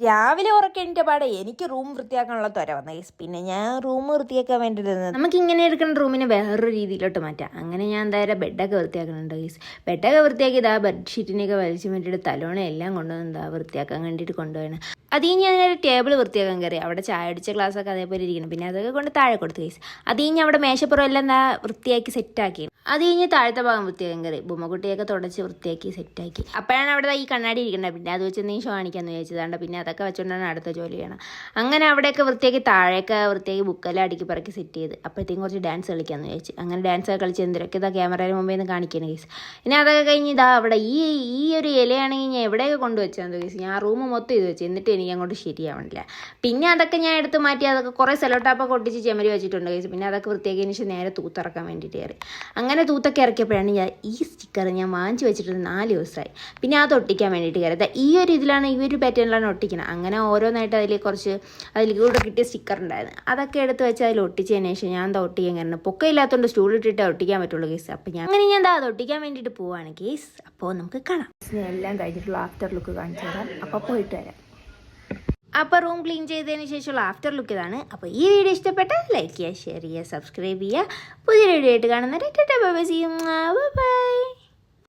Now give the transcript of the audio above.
രാവിലെ ഉറക്കേണ്ട പാടെ എനിക്ക് റൂം വൃത്തിയാക്കാനുള്ള ത്വര വന്ന കേസ്. പിന്നെ ഞാൻ റൂം വൃത്തിയാക്കാൻ വേണ്ടിയിട്ട് നമുക്ക് ഇങ്ങനെ എടുക്കുന്ന റൂമിനെ വേറൊരു രീതിയിലോട്ട് മാറ്റാം. അങ്ങനെ ഞാൻ എന്തായാലും ബെഡൊക്കെ വൃത്തിയാക്കുന്നുണ്ട് കേസ്. ബെഡൊക്കെ വൃത്തിയാക്കി ഇതാ ബെഡ്ഷീറ്റിനെയൊക്കെ വലിച്ചു വേണ്ടിയിട്ട് തലോണ എല്ലാം കൊണ്ടുവന്ന് എന്താ വൃത്തിയാക്കാൻ വേണ്ടിയിട്ട് കൊണ്ടുപോകണം. അത് കഴിഞ്ഞ് അതിനൊരു ടേബിൾ വൃത്തിയാക്കാൻ കയറി. അവിടെ ചായ അടിച്ച ഗ്ലാസ്സൊക്കെ അതേപോലെ ഇരിക്കണം. പിന്നെ അതൊക്കെ കൊണ്ട് താഴെ കൊടുത്തു കേസ്. അത് കഴിഞ്ഞ് അവിടെ മേശപ്പുറം എല്ലാം എന്താ വൃത്തിയാക്കി സെറ്റാക്കി. അത് കഴിഞ്ഞ് താഴത്തെ ഭാഗം വൃത്തിയാക്കാൻ കയറി. ബൊമ്മക്കുട്ടിയൊക്കെ തുടച്ച് വൃത്തിയാക്കി സെറ്റാക്കി. അപ്പോഴാണ് അവിടെ ഈ കണ്ണാടി ഇരിക്കേണ്ടത്. പിന്നെ അത് വെച്ച് നീ ഷോ കാണിക്കാമെന്ന് വിചാരിച്ചതാണ്ട്. പിന്നെ അതൊക്കെ വെച്ചുകൊണ്ടാണ് അടുത്ത ജോലി ചെയ്യണം. അങ്ങനെ അവിടെയൊക്കെ വൃത്തിയാക്കി താഴേക്ക് വൃത്തിയാക്കി ബുക്കെല്ലാം അടുക്കി പറക്കി സെറ്റ് ചെയ്ത് അപ്പോഴത്തേക്കും കുറച്ച് ഡാൻസ് കളിക്കാമെന്ന് വിചാരിച്ചു. അങ്ങനെ ഡാൻസൊക്കെ കളിച്ച് എന്തൊക്കെ ഇതാ ക്യാമറയുടെ മുമ്പിൽ നിന്ന് കാണിക്കണം കേസ്. പിന്നെ അതൊക്കെ കഴിഞ്ഞ് ഇതാ അവിടെ ഈ ഒരു ഇലയാണെങ്കിൽ ഞാൻ എവിടെയൊക്കെ കൊണ്ടുവച്ചാന്ന് കേസ്. ഞാൻ റൂം മൊത്തം ഇത് വെച്ച് എന്നിട്ട് എനിക്ക് അങ്ങോട്ട് ശരിയാവണില്ല. പിന്നെ അതൊക്കെ ഞാൻ എടുത്ത് മാറ്റി അതൊക്കെ കുറേ സെലോട്ടാപ്പൊക്കെ ഒട്ടിച്ച് ചെമരി വെച്ചിട്ടുണ്ട് കേസ്. പിന്നെ അതൊക്കെ വൃത്തിയാക്കിയതിന് ശേഷം നേരെ തൂത്തിറക്കാൻ വേണ്ടിയിട്ട് കയറി. അങ്ങനെ തൂത്തൊക്കെ ഇറക്കിയപ്പോഴാണ് ഞാൻ ഈ സ്റ്റിക്കർ ഞാൻ വാങ്ങിച്ച് വെച്ചിട്ടുണ്ട് 4 ദിവസമായി. പിന്നെ അത് ഒട്ടിക്കാൻ വേണ്ടിയിട്ട് കയറി. ഈ ഒരു ഇതിലാണ് ഈ ഒരു പാറ്റേണിലാണ് ഒട്ടിക്കണം. അങ്ങനെ ഓരോന്നായിട്ട് അതിൽ കൂടെ കിട്ടിയ സ്റ്റിക്കർ ഉണ്ടായിരുന്നു. അതൊക്കെ എടുത്ത് വെച്ച് അതിൽ ഒട്ടിച്ചതിന് ശേഷം ഞാൻ എന്താ ഒട്ടിക്കാൻ കാരണം പൊക്കയില്ലാത്തതുകൊണ്ട് സ്റ്റൂളിട്ടിട്ട് ഒട്ടിക്കാൻ പറ്റുള്ളൂ കേസ്. അപ്പം അങ്ങനെ ഞാൻ എന്താ അത് ഒട്ടിക്കാൻ വേണ്ടിയിട്ട് പോവാണ് കേസ്. അപ്പോൾ നമുക്ക് കാണാം. എല്ലാം കഴിഞ്ഞിട്ടുള്ള ആഫ്റ്റർ ലുക്ക് കാണിച്ചു തരാം. അപ്പോൾ പോയിട്ട് വരാം. അപ്പോൾ റൂം ക്ലീൻ ചെയ്തതിന് ശേഷമുള്ള ആഫ്റ്റർ ലുക്ക് ഇതാണ്. അപ്പോൾ ഈ വീഡിയോ ഇഷ്ടപ്പെട്ടാൽ ലൈക്ക് ചെയ്യുക, ഷെയർ ചെയ്യുക, സബ്സ്ക്രൈബ് ചെയ്യുക. പുതിയ വീഡിയോ ആയിട്ട് കാണുന്നവരെ ബൈ ബൈ.